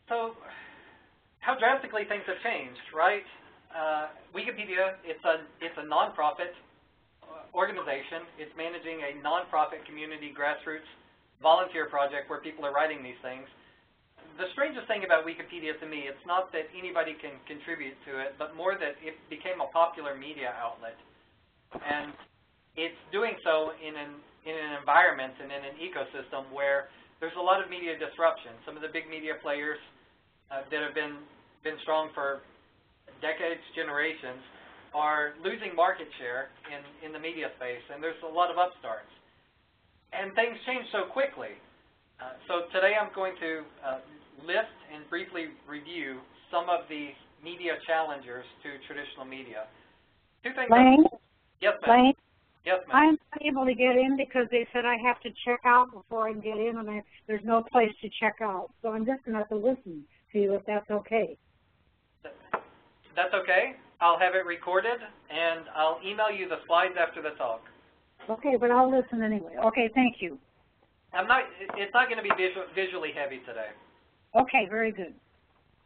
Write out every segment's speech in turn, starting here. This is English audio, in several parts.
So how drastically things have changed, right? Wikipedia, it's a nonprofit organization. It's managing a nonprofit community grassroots volunteer project where people are writing these things. The strangest thing about Wikipedia to me, it's not that anybody can contribute to it, but more that it became a popular media outlet. And it's doing so in an environment and in an ecosystem where there's a lot of media disruption. Some of the big media players that have been strong for decades, generations, are losing market share in the media space, and there's a lot of upstarts. And things change so quickly. So today I'm going to list and briefly review some of the media challengers to traditional media. Two things. Lane? Yes, ma'am. Lane? Yes, ma'am. I'm not able to get in because they said I have to check out before I can get in, and there's no place to check out. So I'm just going to have to listen to you if that's okay. That's okay. I'll have it recorded, and I'll email you the slides after the talk. Okay, but I'll listen anyway. Okay, thank you. It's not going to be visually heavy today. Okay, very good.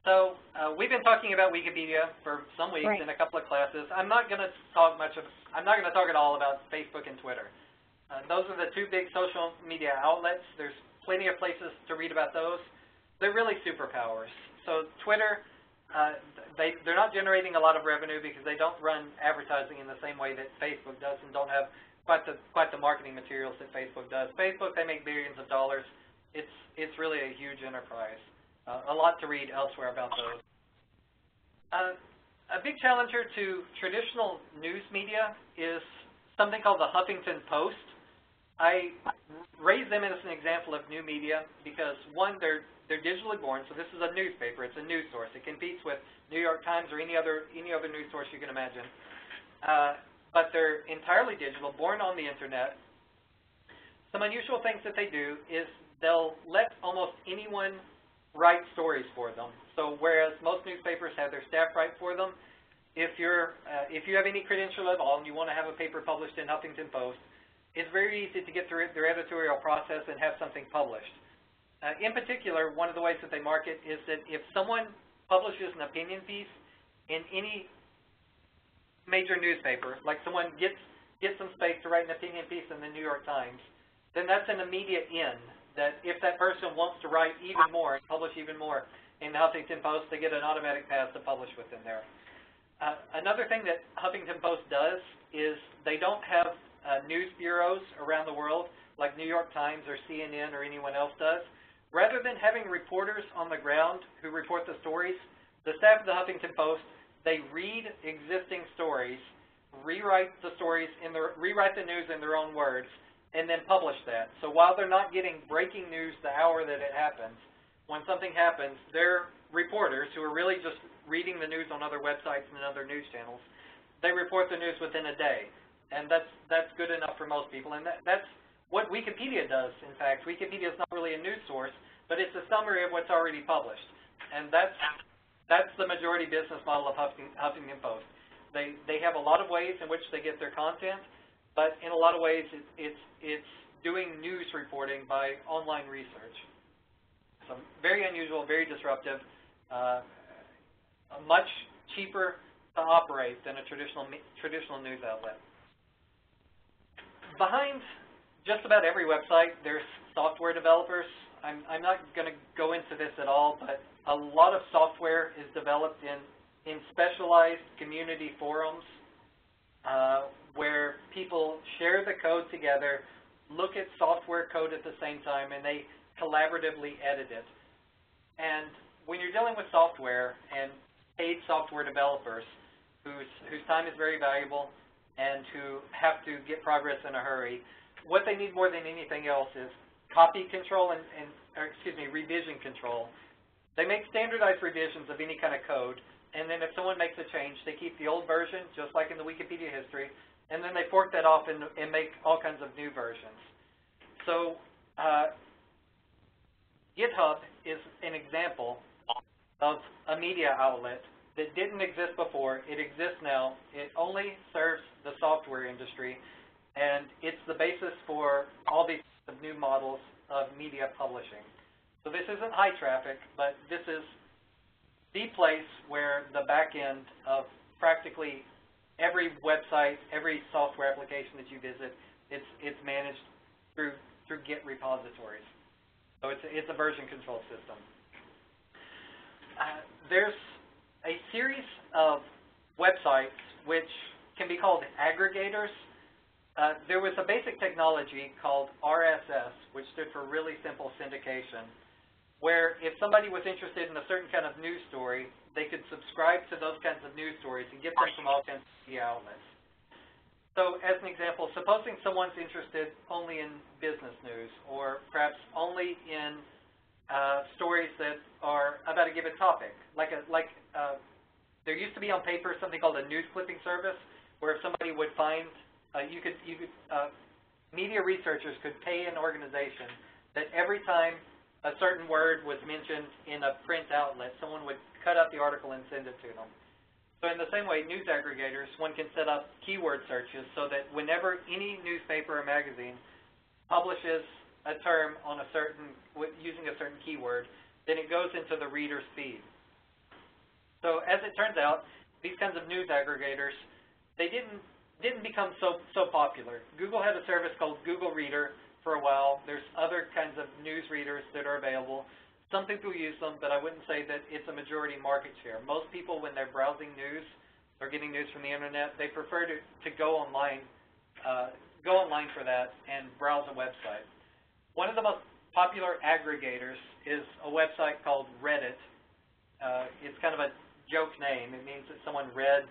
So we've been talking about Wikipedia for some weeks in a couple of classes. I'm not going to talk at all about Facebook and Twitter. Those are the two big social media outlets. There's plenty of places to read about those. They're really superpowers. So Twitter, they're not generating a lot of revenue because they don't run advertising in the same way that Facebook does and don't have quite the marketing materials that Facebook does. Facebook, they make billions of dollars. It's really a huge enterprise. A lot to read elsewhere about those. A big challenger to traditional news media is something called the Huffington Post. I raise them as an example of new media because, one, they're digitally born, so this is a newspaper. It's a news source. It competes with New York Times or any other news source you can imagine. But they're entirely digital, born on the internet. Some unusual things that they do is they'll let almost anyone write stories for them. So whereas most newspapers have their staff write for them, if you have any credential at all and you want to have a paper published in Huffington Post, it's very easy to get through their editorial process and have something published. In particular, one of the ways that they market is that if someone publishes an opinion piece in any major newspaper, like someone gets some space to write an opinion piece in the New York Times, then that's an immediate in, that if that person wants to write even more and publish even more in the Huffington Post, they get an automatic pass to publish within there. Another thing that Huffington Post does is they don't have news bureaus around the world like New York Times or CNN or anyone else does. Rather than having reporters on the ground who report the stories, the staff of the Huffington Post, they read existing stories, rewrite the news in their own words, and then publish that. So while they're not getting breaking news the hour that it happens, when something happens, their reporters, who are really just reading the news on other websites and other news channels, they report the news within a day. And that's good enough for most people. And that's what Wikipedia does, in fact. Wikipedia is not really a news source, but it's a summary of what's already published. And that's the majority business model of Huffington Post. They have a lot of ways in which they get their content, but in a lot of ways it's doing news reporting by online research. So very unusual, very disruptive, much cheaper to operate than a traditional news outlet. Behind just about every website, there's software developers. I'm not going to go into this at all, but a lot of software is developed in specialized community forums where people share the code together, look at software code at the same time, and they collaboratively edit it. And when you're dealing with software and paid software developers whose time is very valuable and who have to get progress in a hurry, what they need more than anything else is copy control revision control. They make standardized revisions of any kind of code, and then if someone makes a change, they keep the old version, just like in the Wikipedia history, and then they fork that off and make all kinds of new versions. So GitHub is an example of a media outlet that didn't exist before. It exists now. It only serves the software industry, and it's the basis for all these new models of media publishing. So this isn't high traffic, but this is the place where the back end of practically every website, every software application that you visit, it's managed through Git repositories. So it's a version control system. There's a series of websites which can be called aggregators. There was a basic technology called RSS, which stood for Really Simple Syndication, where if somebody was interested in a certain kind of news story, they could subscribe to those kinds of news stories and get them from all kinds of media outlets. So as an example, supposing someone's interested only in business news, or perhaps only in stories that are about a given topic. There used to be on paper something called a news clipping service, where if somebody would find, media researchers could pay an organization that every time a certain word was mentioned in a print outlet, someone would cut out the article and send it to them. So in the same way, news aggregators, one can set up keyword searches so that whenever any newspaper or magazine publishes a term on a certain, using a certain keyword, then it goes into the reader's feed. So as it turns out, these kinds of news aggregators, they didn't become so popular. Google had a service called Google Reader for a while. There's other kinds of news readers that are available. Some people use them, but I wouldn't say that it's a majority market share. Most people, when they're browsing news or getting news from the internet, they prefer to go online for that and browse a website. One of the most popular aggregators is a website called Reddit. It's kind of a joke name. It means that someone read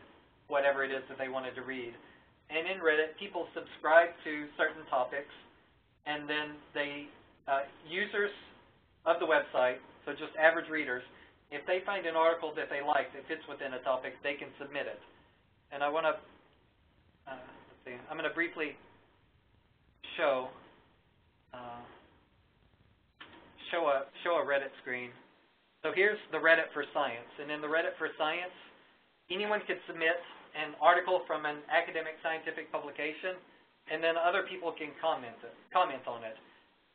whatever it is that they wanted to read. And in Reddit, people subscribe to certain topics, and then they, users of the website, so just average readers, if they find an article that they like that fits within a topic, they can submit it. And I want to, let's see, I'm going to briefly show a Reddit screen. So here's the Reddit for Science, and in the Reddit for Science, anyone can submit an article from an academic scientific publication, and then other people can comment on it.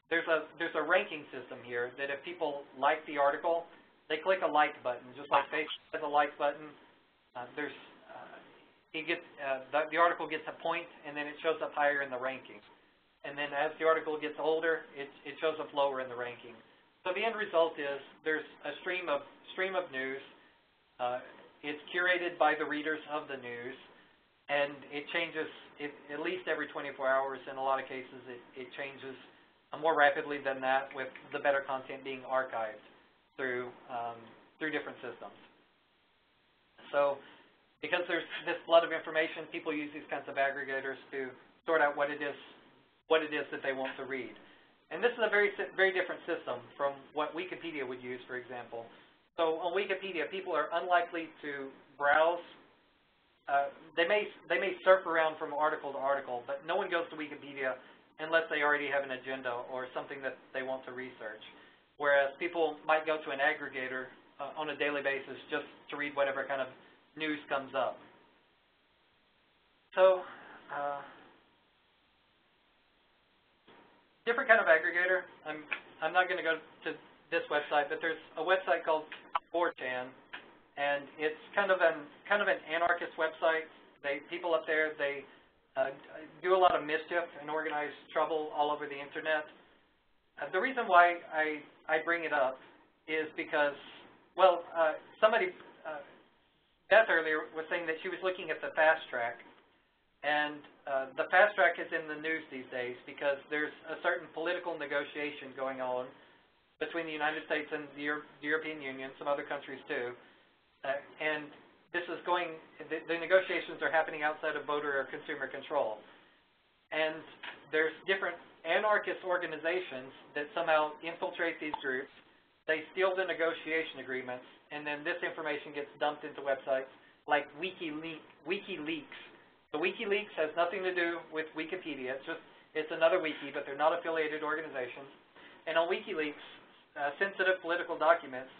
There's a ranking system here that if people like the article, they click a like button, just like Facebook has a like button. The article gets a point, and then it shows up higher in the ranking. And then as the article gets older, it shows up lower in the ranking. So the end result is there's a stream of news. It's curated by the readers of the news, and it changes at least every 24 hours. In a lot of cases, it changes more rapidly than that, with the better content being archived through different systems. So because there's this flood of information, people use these kinds of aggregators to sort out what it is that they want to read. And this is a very different system from what Wikipedia would use, for example. So on Wikipedia, people are unlikely to browse. They may surf around from article to article, but no one goes to Wikipedia unless they already have an agenda or something that they want to research. Whereas people might go to an aggregator on a daily basis just to read whatever kind of news comes up. So different kind of aggregator. I'm not going to go to this website, but there's a website called 4chan, and it's kind of an anarchist website. People up there, they do a lot of mischief and organize trouble all over the internet. The reason why I bring it up is because, well, Beth earlier was saying that she was looking at the fast track, and the fast track is in the news these days because there's a certain political negotiation going on between the United States and the European Union, some other countries too, and this is the negotiations are happening outside of voter or consumer control. And there's different anarchist organizations that somehow infiltrate these groups. They steal the negotiation agreements, and then this information gets dumped into websites like WikiLeaks. So WikiLeaks has nothing to do with Wikipedia. It's another wiki, but they're not affiliated organizations. And on WikiLeaks, sensitive political documents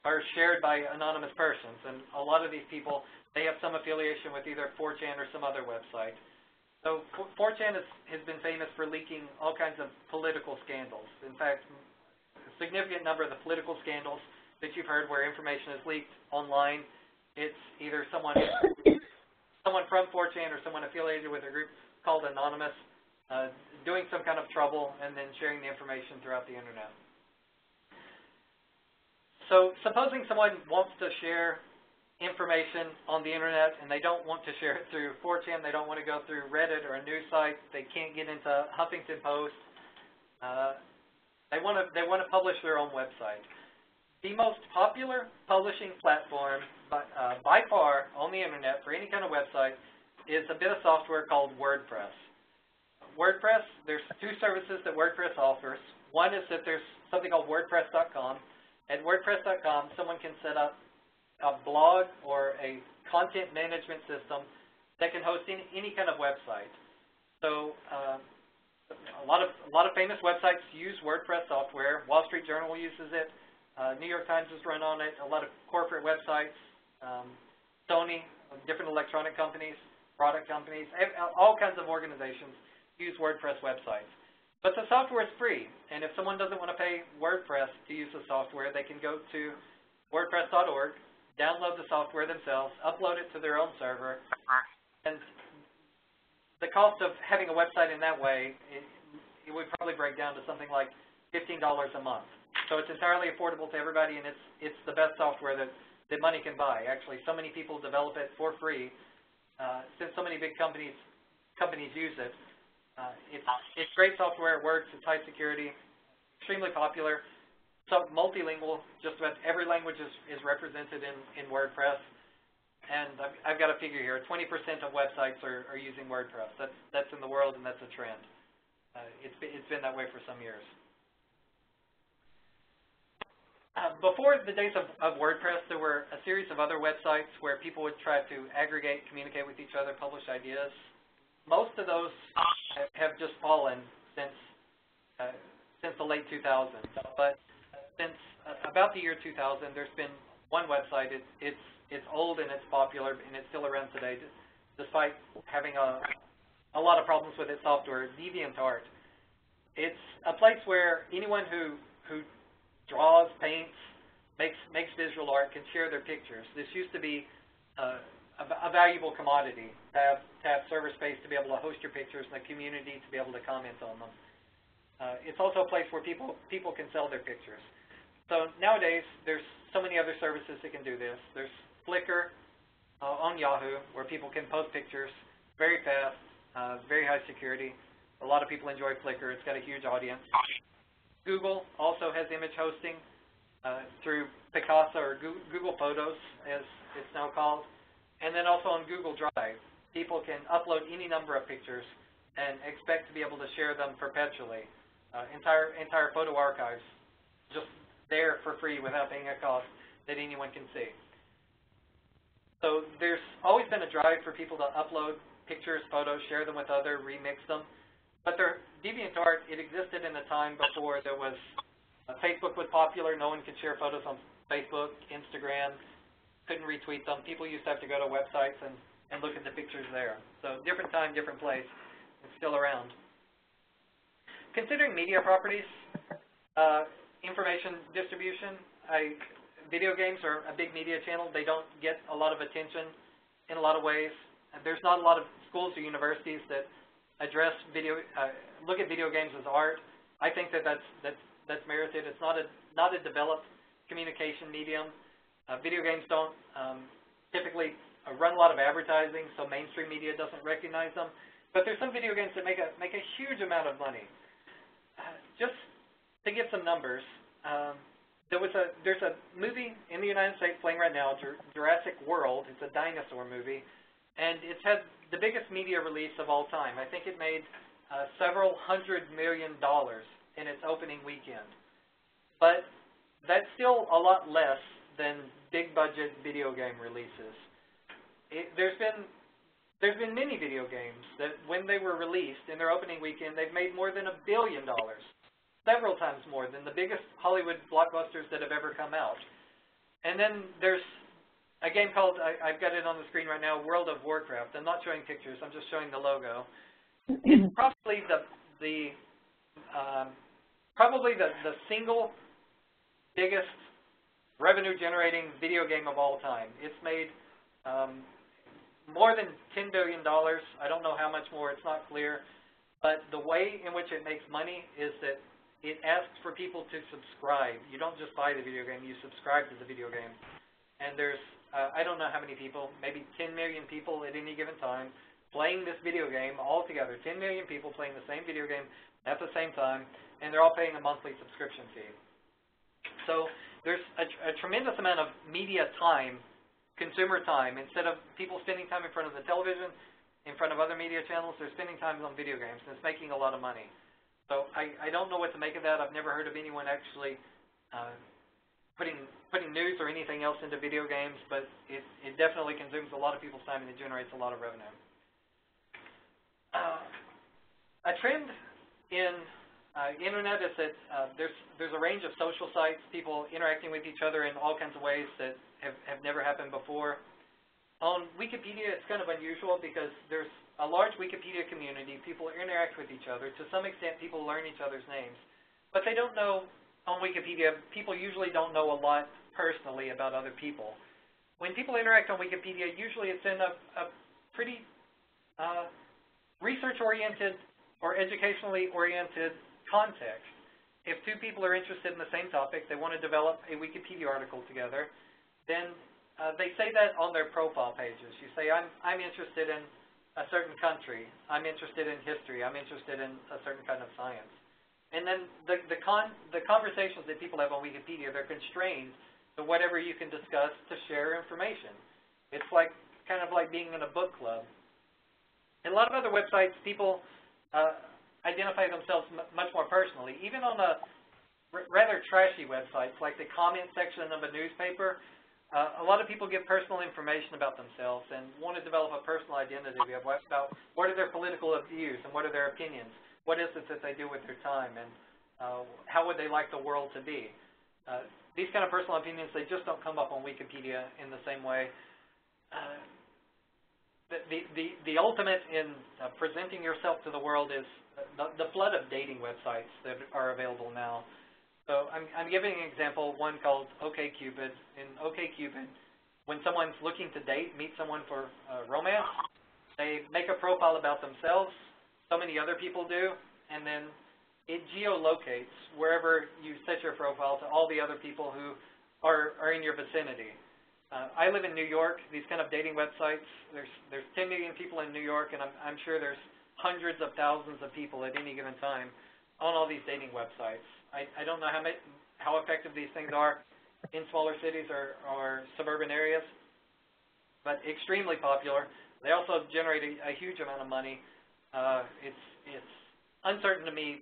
are shared by anonymous persons, and a lot of these people, they have some affiliation with either 4chan or some other website. So 4chan has been famous for leaking all kinds of political scandals. In fact, significant number of the political scandals that you've heard where information is leaked online. It's either someone from 4chan or someone affiliated with a group called Anonymous doing some kind of trouble and then sharing the information throughout the internet. So supposing someone wants to share information on the internet and they don't want to share it through 4chan, they don't want to go through Reddit or a news site, they can't get into Huffington Post, they want to publish their own website. The most popular publishing platform by far on the internet for any kind of website is a bit of software called WordPress. WordPress, there's two services that WordPress offers. One is that there's something called WordPress.com. At WordPress.com, someone can set up a blog or a content management system that can host any kind of website. So a lot of famous websites use WordPress software. Wall Street Journal uses it. New York Times is run on it. A lot of corporate websites, Sony, different electronic companies, product companies, all kinds of organizations use WordPress websites. But the software is free, and if someone doesn't want to pay WordPress to use the software, they can go to wordpress.org, download the software themselves, upload it to their own server, and the cost of having a website in that way, it would probably break down to something like $15 a month. So it's entirely affordable to everybody, and it's the best software that money can buy. Actually, so many people develop it for free. Since so many big companies use it, it's great software. It works. It's high security, extremely popular. So multilingual, just about every language is represented in WordPress. And I've got a figure here. 20% of websites are using WordPress. That's in the world, and that's a trend. It's been that way for some years. Before the days of WordPress, there were a series of other websites where people would try to aggregate, communicate with each other, publish ideas. Most of those have just fallen since the late 2000s. But since about the year 2000, there's been one website. It's old and it's popular, and it's still around today, despite having a lot of problems with its software. DeviantArt. It's a place where anyone who draws, paints, makes visual art can share their pictures. This used to be a valuable commodity to have server space to be able to host your pictures and the community to be able to comment on them. It's also a place where people can sell their pictures. So nowadays, there's so many other services that can do this. There's Flickr on Yahoo, where people can post pictures very fast, very high security. A lot of people enjoy Flickr. It's got a huge audience. Google also has image hosting through Picasa or Google Photos, as it's now called. And then also on Google Drive, people can upload any number of pictures and expect to be able to share them perpetually. Entire photo archives just there for free without paying a cost that anyone can see. So there's always been a drive for people to upload pictures, photos, share them with others, remix them. But DeviantArt, it existed in a time before there was Facebook was popular. No one could share photos on Facebook, Instagram, couldn't retweet them. People used to have to go to websites and look at the pictures there. So different time, different place. It's still around. Considering media properties, information distribution, video games are a big media channel. They don't get a lot of attention in a lot of ways. There's not a lot of schools or universities that address look at video games as art. I think that's merited. It's not a developed communication medium. Video games don't typically run a lot of advertising, so mainstream media doesn't recognize them. But there's some video games that make a huge amount of money. Just to give some numbers, there's a movie in the United States playing right now, Jurassic World. It's a dinosaur movie, and it's had the biggest media release of all time. I think it made several $100 million in its opening weekend. But that's still a lot less than big-budget video game releases. There's been many video games that, when they were released in their opening weekend, they've made more than $1 billion, several times more than the biggest Hollywood blockbusters that have ever come out. And then there's a game called, I've got it on the screen right now, World of Warcraft. I'm not showing pictures. I'm just showing the logo. It's probably the single biggest revenue-generating video game of all time. It's made more than $10 billion. I don't know how much more. It's not clear. But the way in which it makes money is that it asks for people to subscribe. You don't just buy the video game. You subscribe to the video game. And there's, I don't know how many people, maybe 10 million people at any given time playing this video game all together. 10 million people playing the same video game at the same time, and they're all paying a monthly subscription fee. So there's a tremendous amount of media time, consumer time. Instead of people spending time in front of the television, in front of other media channels, they're spending time on video games, and it's making a lot of money. So I don't know what to make of that. I've never heard of anyone actually putting news or anything else into video games, but it definitely consumes a lot of people's time, and it generates a lot of revenue. A trend in internet is that there's a range of social sites, people interacting with each other in all kinds of ways that have never happened before. On Wikipedia, it's kind of unusual because there's a large Wikipedia community. People interact with each other. To some extent, people learn each other's names. But they don't know, on Wikipedia, people usually don't know a lot personally about other people. When people interact on Wikipedia, usually it's in a pretty research-oriented or educationally oriented context. If two people are interested in the same topic, they want to develop a Wikipedia article together, then they say that on their profile pages. You say, I'm interested in a certain country. I'm interested in history. I'm interested in a certain kind of science. And then the conversations that people have on Wikipedia, they're constrained to whatever you can discuss to share information. It's like kind of like being in a book club. In a lot of other websites, people identify themselves much more personally. Even on rather trashy websites, like the comment section of a newspaper, a lot of people give personal information about themselves and want to develop a personal identity about what are their political views and what are their opinions, what is it that they do with their time, and how would they like the world to be. These kind of personal opinions, they just don't come up on Wikipedia in the same way. The ultimate in presenting yourself to the world is the flood of dating websites that are available now. So I'm giving an example, one called OkCupid. In OkCupid, when someone's looking to meet someone for romance, they make a profile about themselves, so many other people do, and then it geolocates wherever you set your profile to all the other people who are in your vicinity. I live in New York. These kind of dating websites, there's 10 million people in New York, and I'm sure there's hundreds of thousands of people at any given time on all these dating websites. I don't know how effective these things are in smaller cities or suburban areas, but extremely popular. They also generate a huge amount of money. It's uncertain to me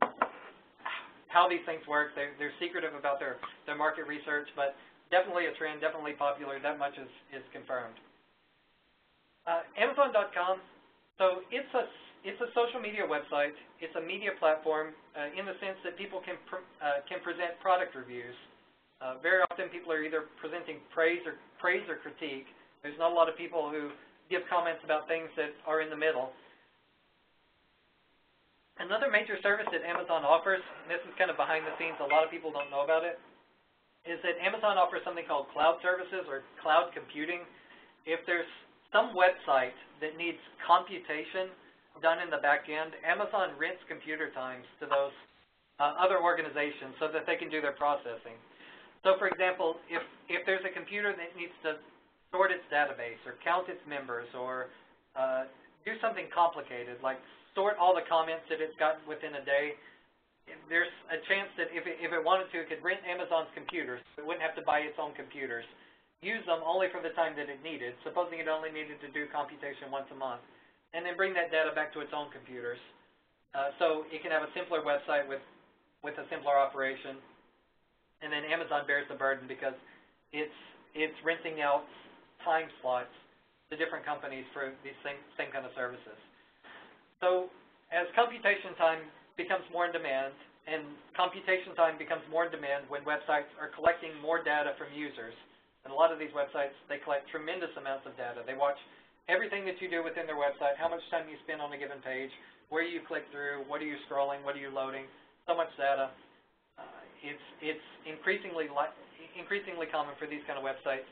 how these things work. They're secretive about their market research, but definitely a trend, definitely popular. That much is confirmed. Amazon.com. So it's a social media website. It's a media platform in the sense that people can present product reviews. Very often people are either presenting praise or critique. There's not a lot of people who give comments about things that are in the middle. Another major service that Amazon offers, and this is kind of behind the scenes, a lot of people don't know about it, is that Amazon offers something called cloud services or cloud computing. If there's some website that needs computation done in the back end, Amazon rents computer times to those other organizations so that they can do their processing. So for example, if there's a computer that needs to sort its database or count its members or do something complicated like sort all the comments that it's got within a day, there's a chance that if it wanted to, it could rent Amazon's computers. It wouldn't have to buy its own computers. Use them only for the time that it needed, supposing it only needed to do computation once a month, and then bring that data back to its own computers. So it can have a simpler website with a simpler operation, and then Amazon bears the burden because it's renting out time slots to different companies for these same kind of services. So as computation time becomes more in demand, and computation time becomes more in demand when websites are collecting more data from users, and a lot of these websites, they collect tremendous amounts of data. They watch everything that you do within their website, how much time you spend on a given page, where you click through, what are you scrolling, what are you loading, so much data. It's increasingly increasingly common for these kind of websites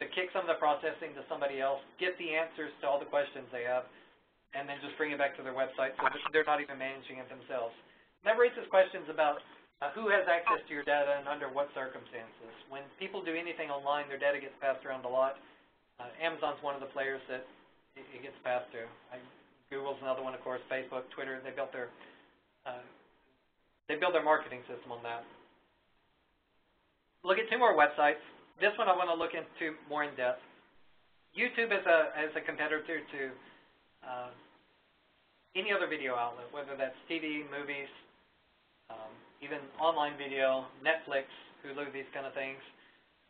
to kick some of the processing to somebody else, get the answers to all the questions they have, and then just bring it back to their website so that they're not even managing it themselves. And that raises questions about who has access to your data and under what circumstances. When people do anything online, their data gets passed around a lot. Amazon's one of the players that it gets passed to. Google's another one, of course, Facebook, Twitter. They built their marketing system on that. Look at two more websites. This one I want to look into more in depth. YouTube as a competitor to any other video outlet, whether that's TV, movies, even online video, Netflix, Hulu, these kind of things.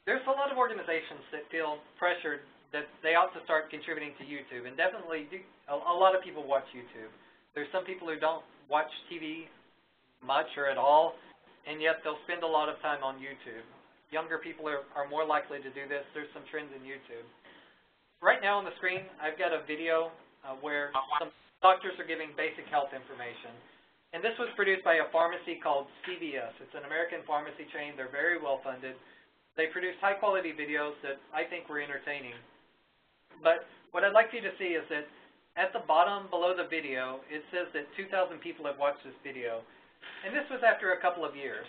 There's a lot of organizations that feel pressured that they ought to start contributing to YouTube, and definitely a lot of people watch YouTube. There's some people who don't watch TV much or at all, and yet they'll spend a lot of time on YouTube. Younger people are more likely to do this. There's some trends in YouTube. Right now on the screen, I've got a video where some doctors are giving basic health information. And this was produced by a pharmacy called CVS. It's an American pharmacy chain. They're very well funded. They produce high-quality videos that I think were entertaining. But what I'd like you to see is that at the bottom below the video, it says that 2,000 people have watched this video. And this was after a couple of years.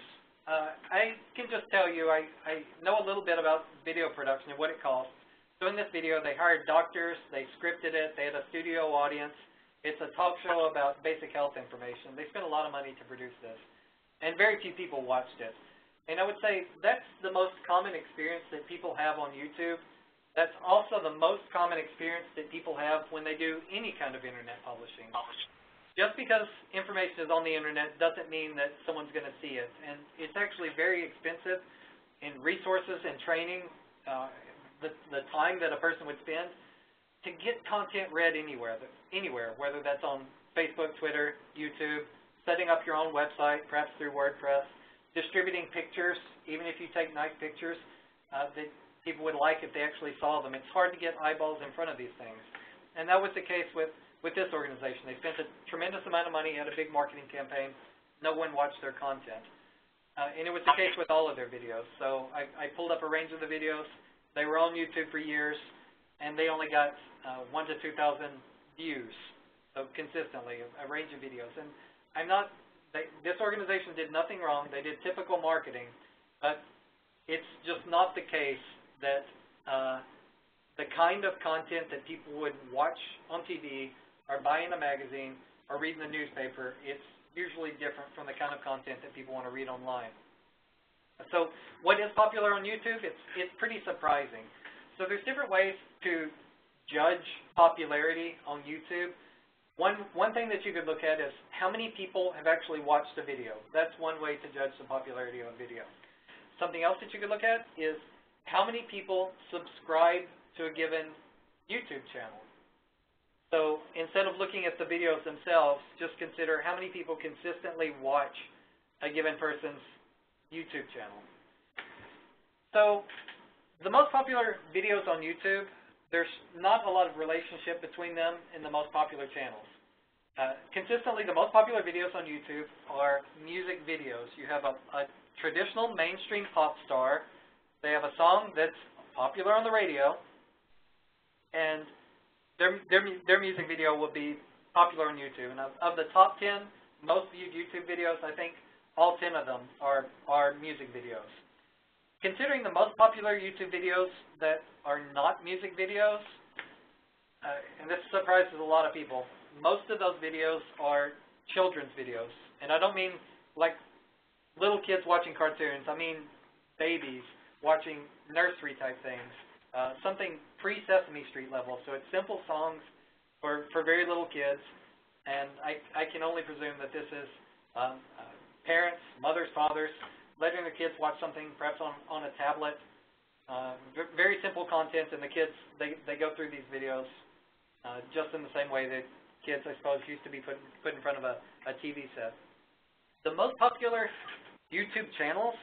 I can just tell you, I know a little bit about video production and what it costs. So in this video, they hired doctors, they scripted it, they had a studio audience. It's a talk show about basic health information. They spent a lot of money to produce this, and very few people watched it. And I would say that's the most common experience that people have on YouTube. That's also the most common experience that people have when they do any kind of internet publishing. Just because information is on the internet doesn't mean that someone's going to see it. And it's actually very expensive in resources and training, the time that a person would spend to get content read anywhere, whether that's on Facebook, Twitter, YouTube, setting up your own website, perhaps through WordPress, distributing pictures, even if you take nice pictures that people would like if they actually saw them. It's hard to get eyeballs in front of these things. And that was the case with this organization. They spent a tremendous amount of money, had a big marketing campaign. No one watched their content. And it was the case with all of their videos. So I pulled up a range of the videos. They were on YouTube for years, and they only got 1,000 to 2,000 views, so consistently, a range of videos. And this organization did nothing wrong. They did typical marketing, but it's just not the case that the kind of content that people would watch on TV or buy in a magazine or read in the newspaper, it's usually different from the kind of content that people want to read online. So what is popular on YouTube? It's pretty surprising. So there's different ways to judge popularity on YouTube. One thing that you could look at is how many people have actually watched a video. That's one way to judge the popularity of a video. Something else that you could look at is how many people subscribe to a given YouTube channel. So instead of looking at the videos themselves, just consider how many people consistently watch a given person's YouTube channel. So the most popular videos on YouTube, there's not a lot of relationship between them and the most popular channels. Consistently, the most popular videos on YouTube are music videos. You have a traditional mainstream pop star. They have a song that's popular on the radio, and their music video will be popular on YouTube. And of the top 10 most viewed YouTube videos, I think all 10 of them are music videos. Considering the most popular YouTube videos that are not music videos, and this surprises a lot of people, most of those videos are children's videos. And I don't mean like little kids watching cartoons. I mean babies watching nursery type things. Something pre-Sesame Street level. So it's simple songs for very little kids. And I can only presume that this is parents, mothers, fathers, letting their kids watch something perhaps on a tablet. Very simple content, and the kids, they go through these videos just in the same way that kids, I suppose, used to be put in front of a TV set. The most popular YouTube channels,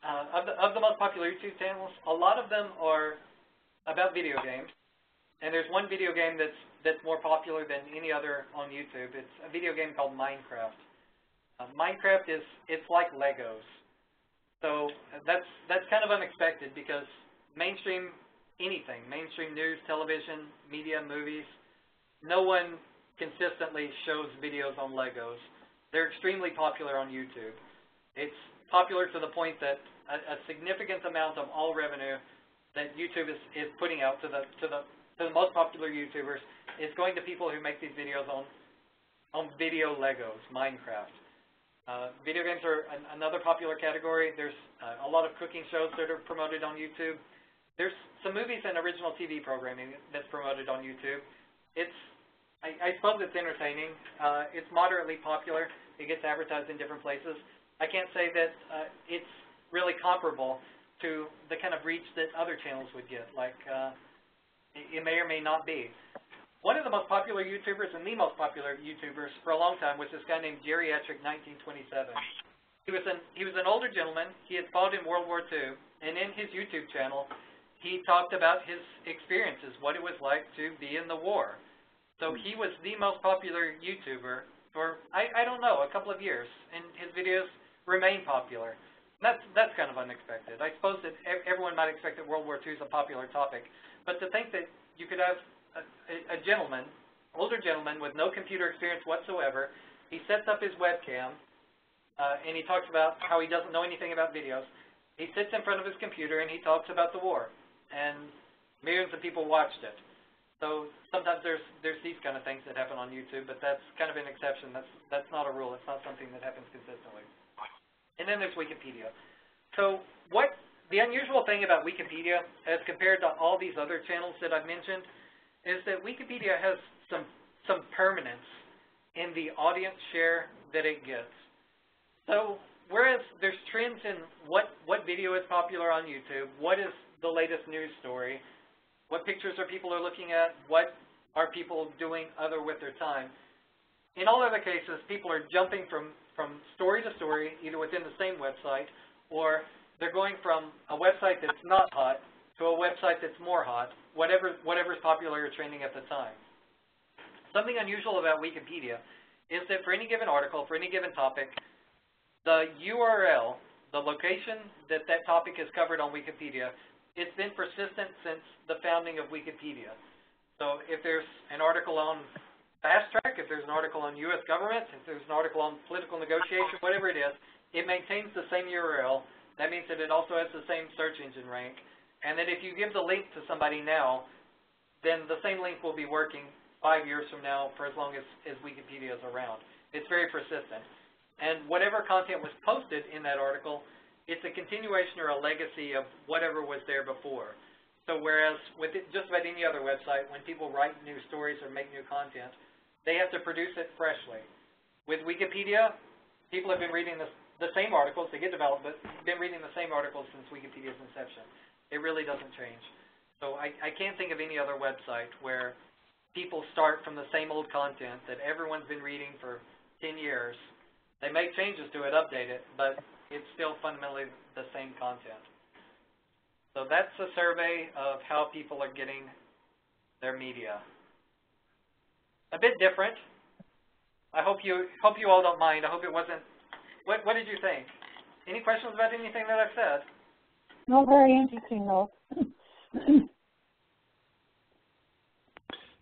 of the most popular YouTube channels, a lot of them are about video games. And there's one video game that's more popular than any other on YouTube. It's a video game called Minecraft. Minecraft it's like Legos. So that's kind of unexpected because mainstream anything, mainstream news, television, media, movies, no one consistently shows videos on Legos. They're extremely popular on YouTube. It's popular to the point that a significant amount of all revenue that YouTube is putting out to the most popular YouTubers is going to people who make these videos on video Legos, Minecraft. Video games are another popular category. There's a lot of cooking shows that are promoted on YouTube. There's some movies and original TV programming that's promoted on YouTube. I suppose it's entertaining. It's moderately popular. It gets advertised in different places. I can't say that it's really comparable to the kind of reach that other channels would get. Like, it may or may not be. One of the most popular YouTubers and the most popular YouTubers for a long time was this guy named Geriatric1927. He was an older gentleman. He had fought in World War II, and in his YouTube channel, he talked about his experiences, what it was like to be in the war. So he was the most popular YouTuber for, I don't know, a couple of years, and his videos remain popular. That's kind of unexpected. I suppose that everyone might expect that World War II is a popular topic, but to think that you could have a gentleman, older gentleman with no computer experience whatsoever, he sets up his webcam, and he talks about how he doesn't know anything about videos. He sits in front of his computer and he talks about the war, and millions of people watched it. So sometimes there's these kind of things that happen on YouTube, but that's kind of an exception. That's not a rule. It's not something that happens consistently. And then there's Wikipedia. So the unusual thing about Wikipedia, as compared to all these other channels that I've mentioned, is that Wikipedia has some permanence in the audience share that it gets. So whereas there's trends in what video is popular on YouTube, what is the latest news story, what pictures are people looking at, what are people doing other with their time, in all other cases, people are jumping from story to story, either within the same website, or they're going from a website that's not hot to a website that's more hot, whatever's popular or trending at the time. Something unusual about Wikipedia is that for any given article, for any given topic, the URL, the location that topic is covered on Wikipedia, it's been persistent since the founding of Wikipedia. So if there's an article on fast track, if there's an article on U.S. government, if there's an article on political negotiation, whatever it is, it maintains the same URL. That means that it also has the same search engine rank. And that if you give the link to somebody now, then the same link will be working 5 years from now for as long as Wikipedia is around. It's very persistent. And whatever content was posted in that article, it's a continuation or a legacy of whatever was there before. So whereas with just about any other website, when people write new stories or make new content, they have to produce it freshly. With Wikipedia, people have been reading the same articles. They get developed, but been reading the same articles since Wikipedia's inception. It really doesn't change. So I can't think of any other website where people start from the same old content that everyone's been reading for 10 years. They make changes to it, update it, but it's still fundamentally the same content. So that's a survey of how people are getting their media. A bit different. I hope you all don't mind. I hope it wasn't. What did you think? Any questions about anything that I've said? No, very interesting though.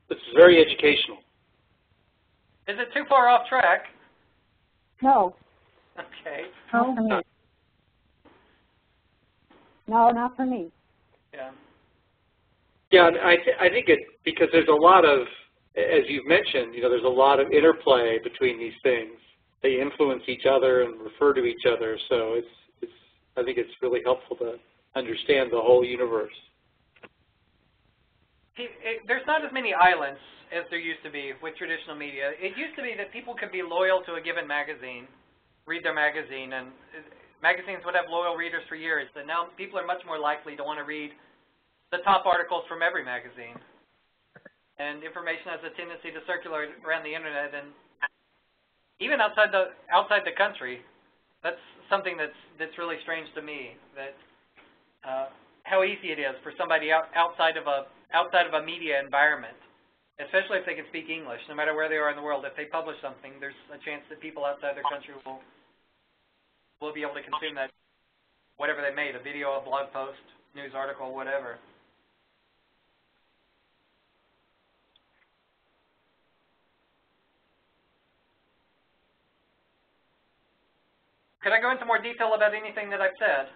This is very educational. Is it too far off track? No. Okay. Not for me. No, not for me. Yeah. Yeah, and I think because there's a lot of, as you've mentioned, there's a lot of interplay between these things. They influence each other and refer to each other, so I think it's really helpful to understand the whole universe. There's not as many islands as there used to be with traditional media. It used to be that people could be loyal to a given magazine, read their magazine, and magazines would have loyal readers for years, but now people are much more likely to want to read the top articles from every magazine. And information has a tendency to circulate around the internet, and even outside the country. That's something that's really strange to me, that how easy it is for somebody outside of a media environment, especially if they can speak English, no matter where they are in the world. If they publish something, there's a chance that people outside their country will be able to consume that. whatever they made, a video, a blog post, news article, whatever. Could I go into more detail about anything that I've said?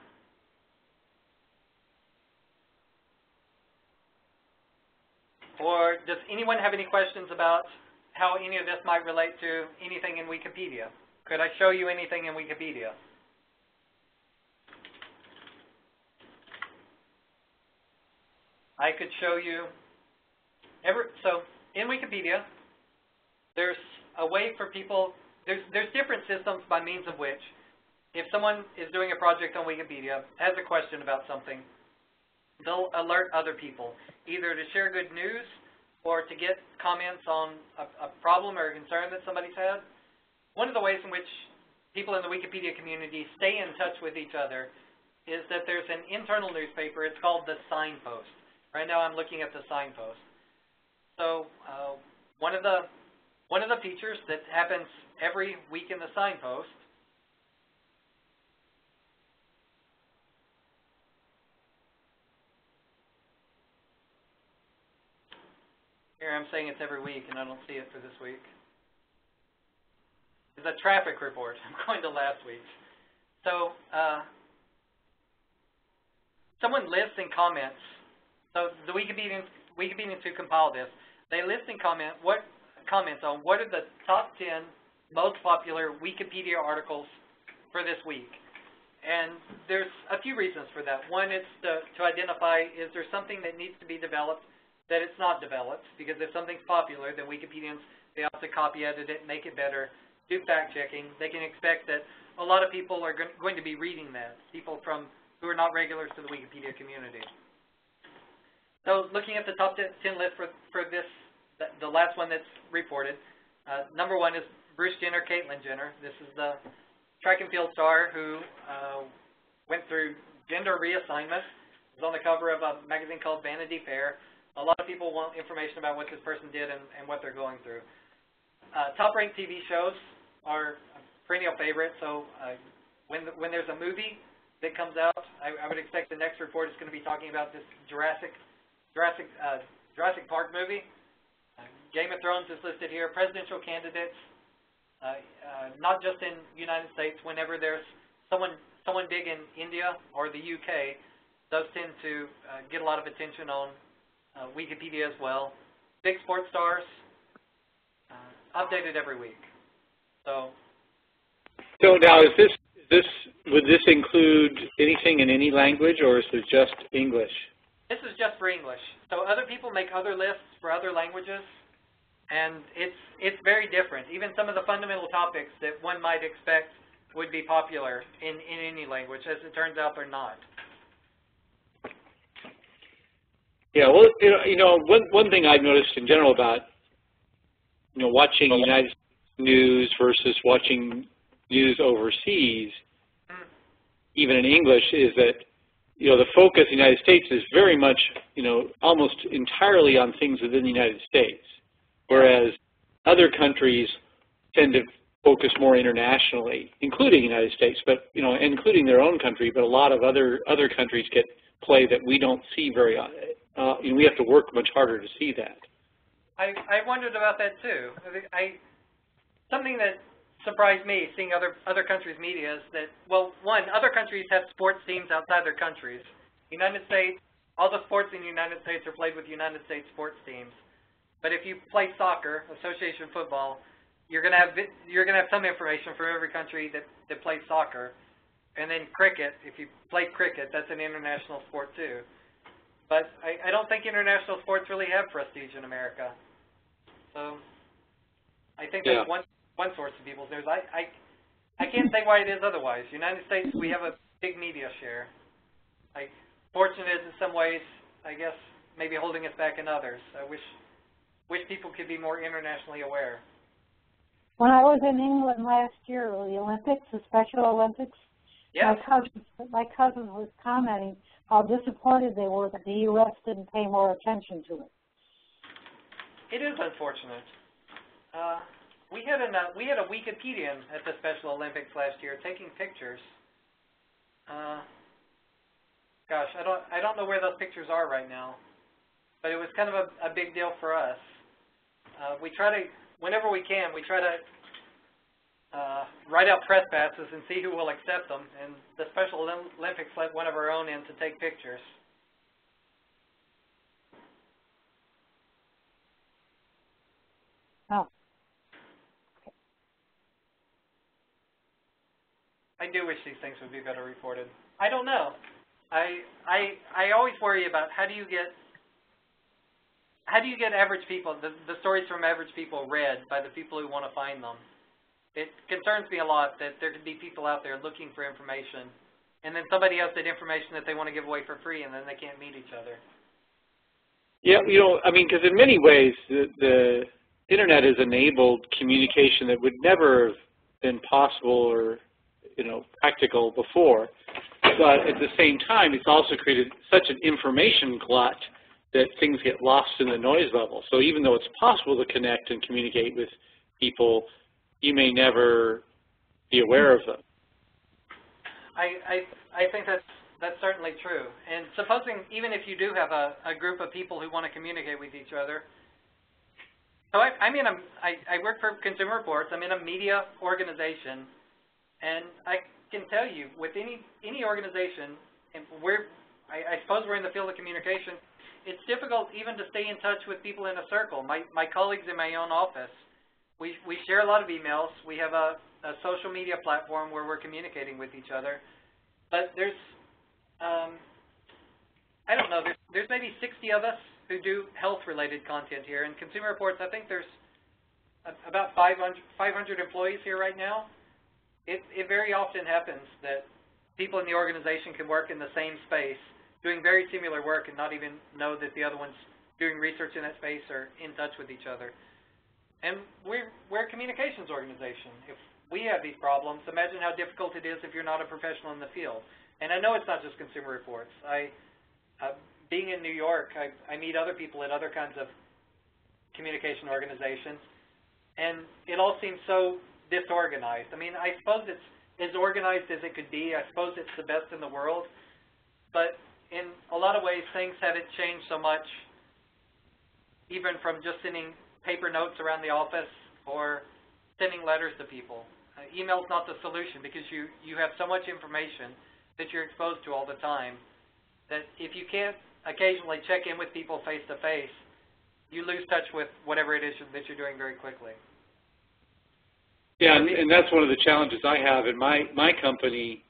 Or does anyone have any questions about how any of this might relate to anything in Wikipedia? Could I show you anything in Wikipedia? I could show you, so in Wikipedia, there's a way for people, there's different systems by means of which, if someone is doing a project on Wikipedia, has a question about something, they'll alert other people, either to share good news or to get comments on a problem or a concern that somebody's had. One of the ways in which people in the Wikipedia community stay in touch with each other is that there's an internal newspaper. It's called the Signpost. Right now I'm looking at the Signpost. So one of the features that happens every week in the Signpost here I'm saying it's every week and I don't see it for this week. It's a traffic report. I'm going to last week's. So someone lists and comments. So the Wikipedians who compile this, they list and comments on what are the top 10 most popular Wikipedia articles for this week. And there's a few reasons for that. One is to identify, is there something that needs to be developed that it's not developed? Because if something's popular, then Wikipedians, they also copy edit it, make it better, do fact checking. They can expect that a lot of people are going to be reading that, people who are not regulars to the Wikipedia community. So looking at the top 10 list for this, the last one that's reported, number one is Bruce Jenner, Caitlyn Jenner. This is the track and field star who went through gender reassignment. It was on the cover of a magazine called Vanity Fair. A lot of people want information about what this person did and what they're going through. Top-ranked TV shows are a perennial favorite. So when there's a movie that comes out, I would expect the next report is going to be talking about this Jurassic Park movie. Game of Thrones is listed here. Presidential candidates, not just in the United States. Whenever there's someone big in India or the UK, those tend to get a lot of attention on Wikipedia as well. Big sports stars, updated every week. So now would this include anything in any language, or is it just English? This is just for English. So other people make other lists for other languages, and it's very different. Even some of the fundamental topics that one might expect would be popular in any language, as it turns out they're not. Yeah, well, one thing I've noticed in general about watching United States news versus watching news overseas, even in English, is that the focus in the United States is very much almost entirely on things within the United States, whereas other countries tend to focus more internationally, including the United States, but including their own country. But a lot of other countries get play that we don't see very. We have to work much harder to see that. I wondered about that too. Something that surprised me seeing other countries' media is that, well, one, other countries have sports teams outside their countries. United States, all the sports in the United States are played with United States sports teams. But if you play soccer, association football, you're going to have some information from every country that plays soccer. And then cricket, if you play cricket, that's an international sport too. But I don't think international sports really have prestige in America. So I think that's one source of people's news. I can't say why it is otherwise. United States, we have a big media share. Fortunate in some ways, I guess, maybe holding us back in others. I wish people could be more internationally aware. When I was in England last year, the Olympics, the Special Olympics, yes. my cousin was commenting how disappointed they were that the U.S. didn't pay more attention to it. It is unfortunate. We had a Wikipedian at the Special Olympics last year taking pictures. gosh, I don't know where those pictures are right now, but it was kind of a big deal for us. We try to, whenever we can, we try to write out press passes and see who will accept them, and the Special Olympics let one of our own in to take pictures. Oh. I do wish these things would be better reported. I don't know. I always worry about how do you get average people, the stories from average people read by the people who want to find them. It concerns me a lot that there could be people out there looking for information, and then somebody has that information that they want to give away for free, and then they can't meet each other. Yeah, you know, I mean, because in many ways the Internet has enabled communication that would never have been possible or, you know, practical before. But at the same time, it's also created such an information glut that things get lost in the noise level. So even though it's possible to connect and communicate with people, you may never be aware of them. I think that's certainly true. And supposing, even if you do have a group of people who want to communicate with each other, so I work for Consumer Reports. I'm in a media organization, and I can tell you, with any organization, and I suppose we're in the field of communication, it's difficult even to stay in touch with people in a circle. My colleagues in my own office, we share a lot of emails. We have a social media platform where we're communicating with each other. But there's, I don't know, there's maybe 60 of us who do health-related content here. In Consumer Reports, I think there's about 500 employees here right now. It very often happens that people in the organization can work in the same space, doing very similar work, and not even know that the other one's doing research in that space or in touch with each other. And we're a communications organization. If we have these problems, imagine how difficult it is if you're not a professional in the field. And I know it's not just Consumer Reports. Being in New York, I meet other people at other kinds of communication organizations, and it all seems so disorganized. I mean, I suppose it's as organized as it could be. I suppose it's the best in the world. But in a lot of ways, things haven't changed so much, even from just sending paper notes around the office or sending letters to people. Email's not the solution, because you have so much information that you're exposed to all the time that if you can't occasionally check in with people face to face, you lose touch with whatever it is that you're doing very quickly. Yeah, and that's one of the challenges I have in my company.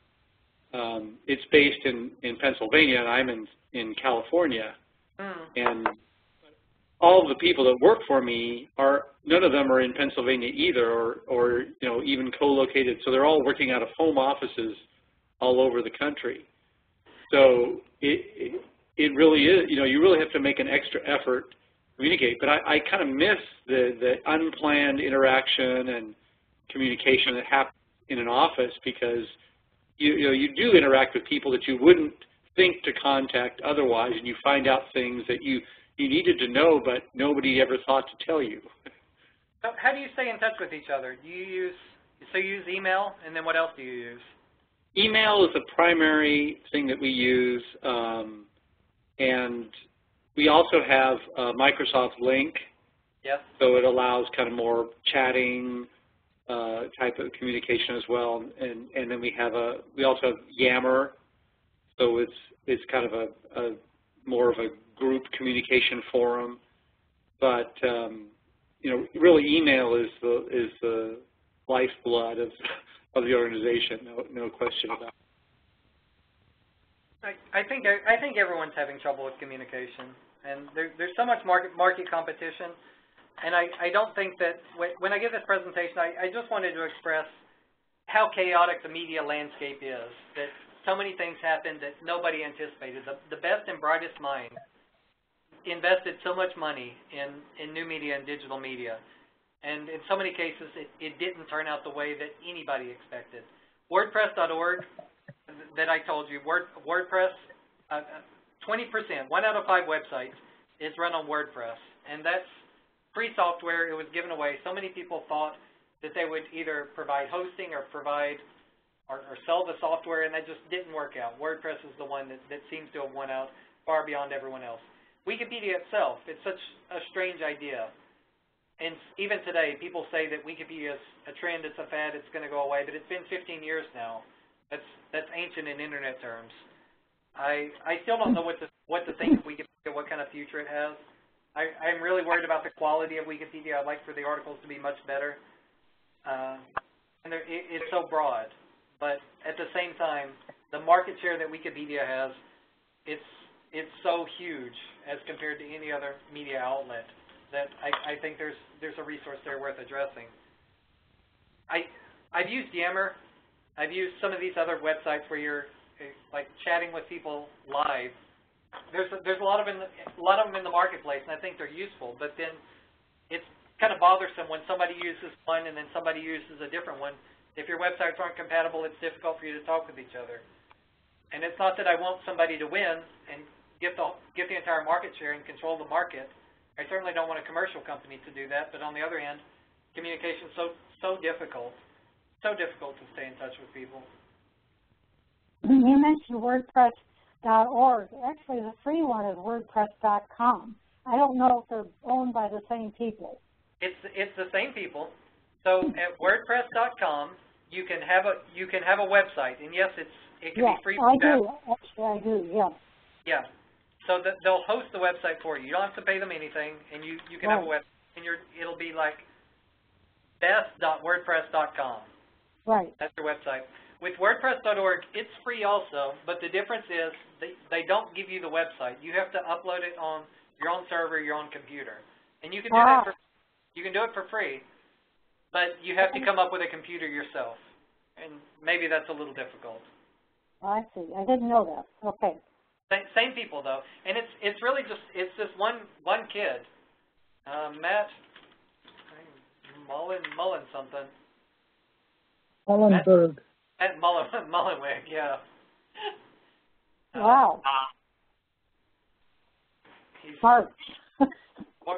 It's based in Pennsylvania, and I'm in California. And all of the people that work for me none of them are in Pennsylvania either, or you know, even co-located. So they're all working out of home offices all over the country. So it really is, you know, you really have to make an extra effort to communicate. But I kind of miss the unplanned interaction and communication that happens in an office, because you do interact with people that you wouldn't think to contact otherwise, and you find out things that you needed to know, but nobody ever thought to tell you. So how do you stay in touch with each other? You use email, and then what else do you use? Email is the primary thing that we use, and we also have Microsoft Link. Yes. So it allows kind of more chatting type of communication as well, and then we also have Yammer, so it's kind of a more of a group communication forum, but you know, really email is the lifeblood of the organization, no question about it. I think everyone's having trouble with communication, and there's so much market competition. And I don't think that, when I give this presentation, I just wanted to express how chaotic the media landscape is, that so many things happened that nobody anticipated. The best and brightest minds invested so much money in new media and digital media. And in so many cases, it didn't turn out the way that anybody expected. WordPress.org, that I told you, WordPress, 20%, 1 out of 5 websites is run on WordPress. And that's free software. It was given away. So many people thought that they would either provide hosting or provide or sell the software, and that just didn't work out. WordPress is the one that seems to have won out far beyond everyone else. Wikipedia itself, it's such a strange idea. And even today, people say that Wikipedia is a trend, it's a fad, it's going to go away, but it's been 15 years now. That's ancient in internet terms. I still don't know what to think of Wikipedia, what kind of future it has. I'm really worried about the quality of Wikipedia. I'd like for the articles to be much better. And it's so broad. But at the same time, the market share that Wikipedia has, it's so huge as compared to any other media outlet that I think there's a resource there worth addressing. I've used Yammer. I've used some of these other websites where you're like chatting with people live. There's a lot of them in the marketplace, and I think they're useful. But then it's kind of bothersome when somebody uses one and then somebody uses a different one. If your websites aren't compatible, it's difficult for you to talk with each other. And it's not that I want somebody to win and get the entire market share and control the market. I certainly don't want a commercial company to do that, but on the other hand, communication is so difficult to stay in touch with people. You mentioned WordPress.org. Actually, the free one is WordPress.com. I don't know if they're owned by the same people. It's the same people. So at WordPress.com, you can have a website, and yes, it can be free. I do. Actually, I do. Yeah. Yeah. So they'll host the website for you. You don't have to pay them anything, and you can have a website, and it'll be like best.wordpress.com. Right. That's your website. With WordPress.org, it's free also, but the difference is they don't give you the website. You have to upload it on your own server, your own computer, and you can do that. You can do it for free, but you have to come up with a computer yourself, and maybe that's a little difficult. I see. I didn't know that. Okay. Same people though, and it's really just one kid, Matt Mullen something. Mullenberg. Matt Mullenweg, yeah. Wow. He's Smart.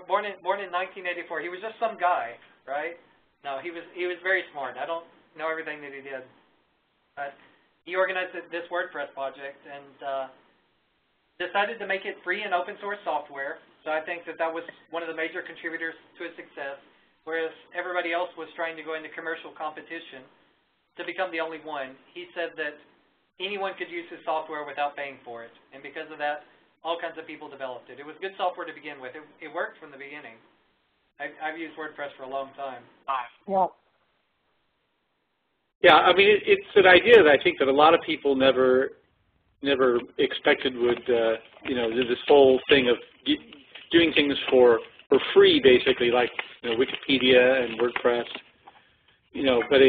born in 1984. He was just some guy, right? No, he was very smart. I don't know everything that he did, but he organized this WordPress project and decided to make it free and open source software. So I think that was one of the major contributors to its success, whereas everybody else was trying to go into commercial competition to become the only one. He said that anyone could use his software without paying for it, and because of that, all kinds of people developed it. It was good software to begin with. It worked from the beginning. I've used WordPress for a long time. Yeah. Yeah, I mean, it's an idea that I think that a lot of people never expected would, this whole thing of doing things for free, basically, like Wikipedia and WordPress. But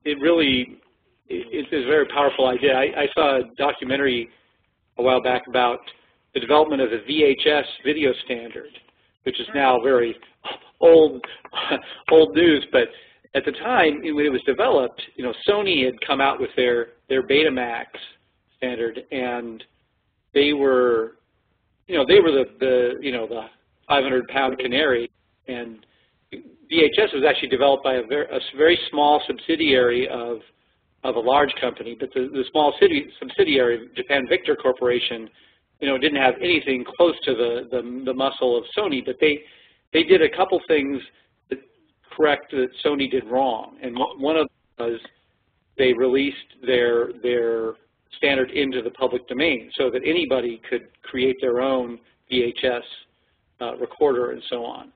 it really is a very powerful idea. I saw a documentary a while back about the development of the VHS video standard, which is now very old news. But at the time when it was developed, Sony had come out with their Betamax standard, and they were the 500-pound canary, and VHS was actually developed by a very small subsidiary of a large company, but the small subsidiary, Japan Victor Corporation, didn't have anything close to the muscle of Sony, but they did a couple things that Sony did wrong, and one of them was they released their standard into the public domain so that anybody could create their own VHS recorder and so on.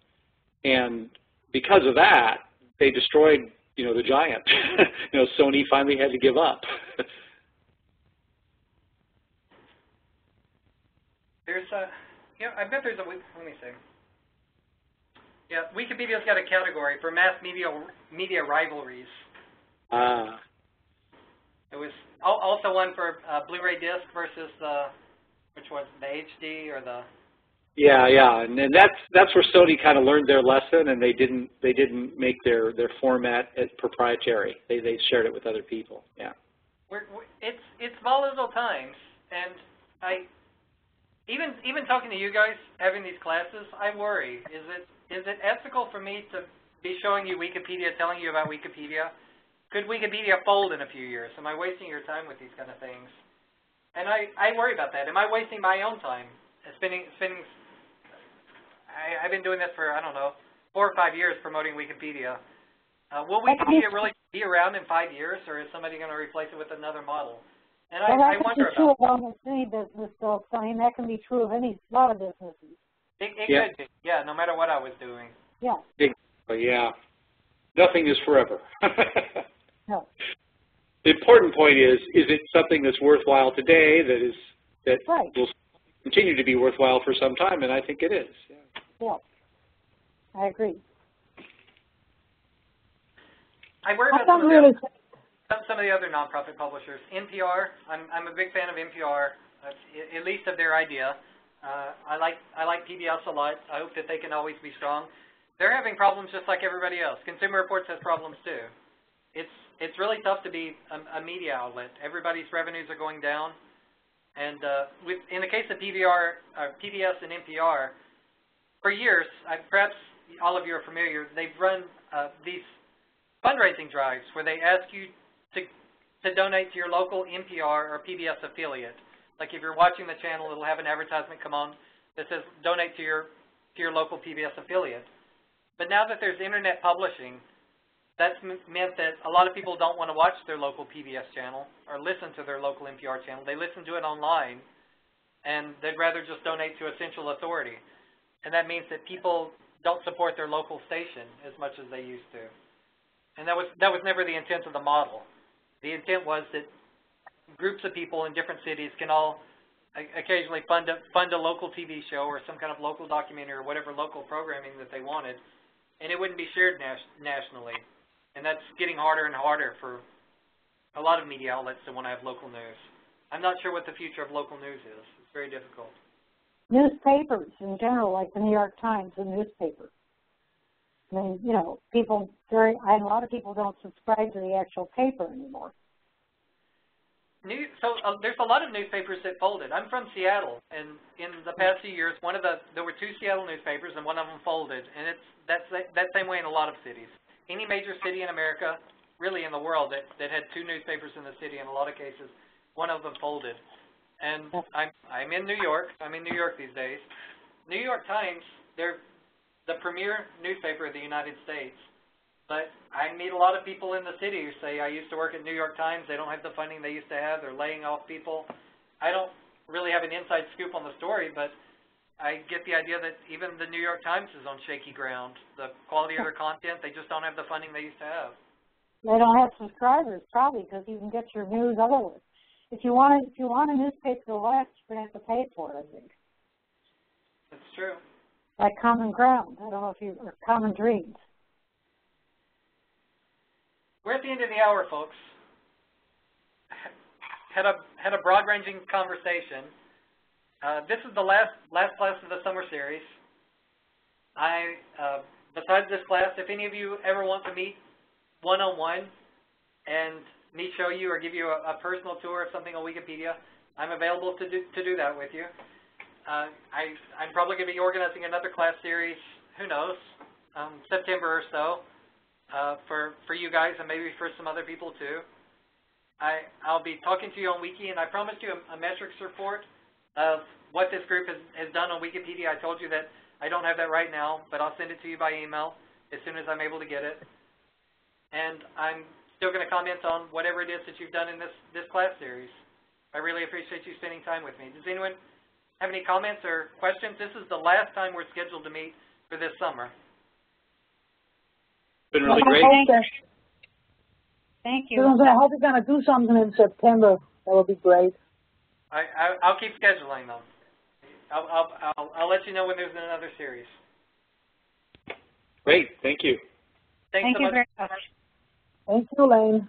And because of that, they destroyed, the giant. Sony finally had to give up. I bet there's let me see. Yeah, Wikipedia's got a category for mass media rivalries. It was also one for Blu-ray disc versus which was the HD or the. Yeah, and that's where Sony kind of learned their lesson, and they didn't make their format as proprietary. They shared it with other people. Yeah. It's volatile times, and even talking to you guys, having these classes, I worry. Is it ethical for me to be showing you Wikipedia, telling you about Wikipedia, could Wikipedia fold in a few years? Am I wasting your time with these kind of things? And I worry about that. Am I wasting my own time? I've been doing this for, I don't know, 4 or 5 years promoting Wikipedia. Will Wikipedia really be around in 5 years, or is somebody going to replace it with another model? And well, I wonder about that. That can be true of almost any business, though. I mean, that can be true of a lot of businesses. It could be, yeah, no matter what I was doing. Yeah. Yeah. Nothing is forever. No. The important point is it something that's worthwhile today that right. will continue to be worthwhile for some time, and I think it is. Yeah. I agree. I worry about some of the other nonprofit publishers. NPR, I'm a big fan of NPR, at least of their idea. I like PBS a lot. I hope that they can always be strong. They're having problems just like everybody else. Consumer Reports has problems too. It's really tough to be a media outlet. Everybody's revenues are going down, and in the case of PBS and NPR, for years, perhaps all of you are familiar. They've run these fundraising drives where they ask you to donate to your local NPR or PBS affiliate. Like if you're watching the channel, it'll have an advertisement come on that says donate to your local PBS affiliate. But now that there's internet publishing, that's meant that a lot of people don't want to watch their local PBS channel or listen to their local NPR channel. They listen to it online, and they'd rather just donate to a central authority. And that means that people don't support their local station as much as they used to. And that was never the intent of the model. The intent was that groups of people in different cities can all occasionally fund a local TV show or some kind of local documentary or whatever local programming that they wanted, and it wouldn't be shared nationally. And that's getting harder and harder for a lot of media outlets that want to have local news. I'm not sure what the future of local news is. It's very difficult. Newspapers in general, like the New York Times, a newspaper. I mean, you know, a lot of people don't subscribe to the actual paper anymore. There's a lot of newspapers that folded. I'm from Seattle, and in the past few years, there were 2 Seattle newspapers, and one of them folded. And that's that same way in a lot of cities. Any major city in America, really in the world, that had 2 newspapers in the city, in a lot of cases, one of them folded. And I'm in New York. I'm in New York these days. New York Times, they're the premier newspaper of the United States. But I meet a lot of people in the city who say, I used to work at New York Times. They don't have the funding they used to have. They're laying off people. I don't really have an inside scoop on the story, but I get the idea that even the New York Times is on shaky ground. The quality of their content, they just don't have the funding they used to have. They don't have subscribers, probably, because you can get your news otherwise. If you want a newspaper to last, you're going to have to pay for it, I think. That's true. Like Common Ground. I don't know or Common Dreams. We're at the end of the hour, folks. Had a broad-ranging conversation. This is the last class of the summer series. Besides this class, if any of you ever want to meet one-on-one and me show you or give you a personal tour of something on Wikipedia, I'm available to do that with you. I'm probably going to be organizing another class series, who knows, September or so, for you guys and maybe for some other people too. I'll be talking to you on Wiki, and I promised you a metrics report of what this group has done on Wikipedia. I told you that I don't have that right now, but I'll send it to you by email as soon as I'm able to get it. And I'm still going to comment on whatever it is that you've done in this class series. I really appreciate you spending time with me. Does anyone have any comments or questions? This is the last time we're scheduled to meet for this summer. Been really great. Thank you. I hope you're going to do something in September. That would be great. I'll keep scheduling them. I'll let you know when there's another series. Great. Thank you. Thanks so much. Thank you very much. Thank you, Elaine.